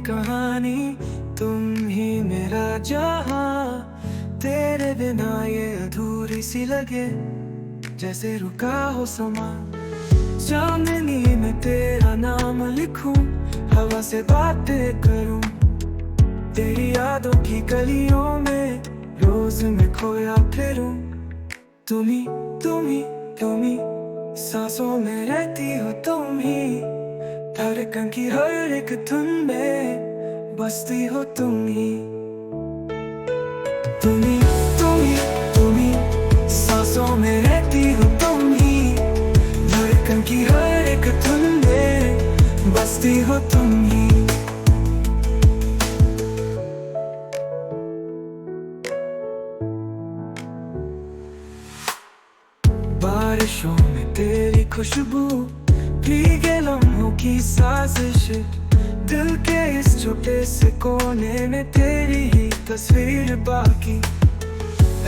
कहानी, तुम ही मेरा जहां। तेरे बिना ये अधूरी सी लगे, जैसे रुका हो समा। चांदनी में तेरा नाम लिखूं, हवा से बातें करूं, तेरी यादों की गलियों में रोज मैं खोया फिरूं। तुम ही तुम ही तुम ही सांसों में रहती हो, तुम ही धड़कन की हर एक धुन में बसती हो, तुम ही। तुम ही तुम ही तुम ही सांसों में रहती हो, तुम ही धड़कन की हर एक धुन में बसती हो, तुम ही। बारिशों में तेरी खुशबू, भीगे लम्हों की साजिश, दिल के इस छोटे से कोने में तेरी ही तस्वीर बाकी।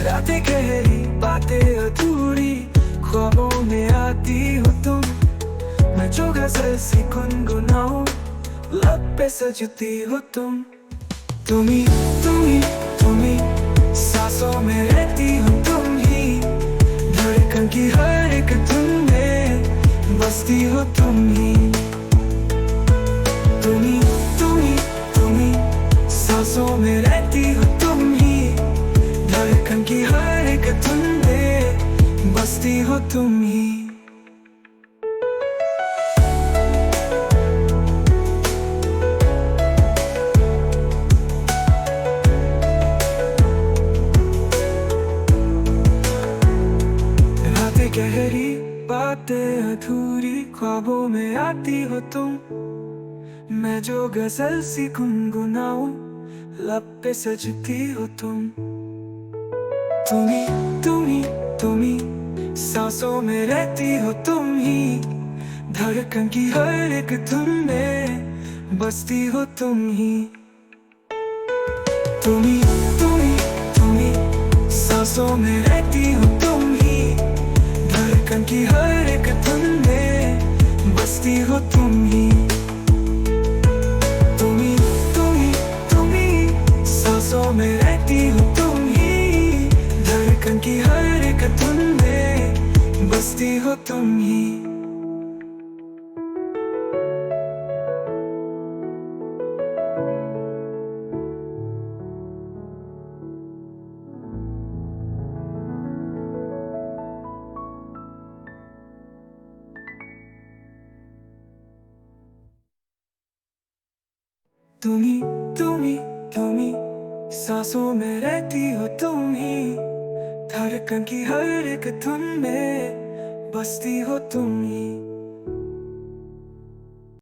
रातें गहरी, बातें अधूरी, ख्वाबों में आती हो तुम। मैं जो गजल सी गुनगुनाऊं, लब पे सजती हो तुम। तुम ही तुम ही तुम ही सांसों में रहती हो, तुम ही धड़कन की हर एक धुन में बसती हो, तुम ही। तुम ही तुम ही तुम ही सांसों में रहती हो, तुम ही धड़कन की हर एक धुन में बसती हो, तुम ही। रातें गहरी, बातें अधूरी, ख्वाबों में आती हो तुम। मैं जो गजल सी गुनगुनाऊं, लब पे सजती हो तुम। तुम ही तुम ही तुम ही सांसों में रहती हो, तुम ही धड़कन की हर एक धुन में बसती हो, तुम ही। तुम ही तुम ही तुम ही सांसों में रहती हो, तुम ही धड़कन की हर एक धुन में बसती हो, तुम ही। तुम ही तुम ही तुम ही सांसों में रहती हो, तुम ही धड़कन की हर एक धुन में बसती हो, तुम ही। तुम ही तुम ही तुम ही सांसों में रहती हो, तुम ही धड़कन की हर एक धुन में बसती हो, तुम ही।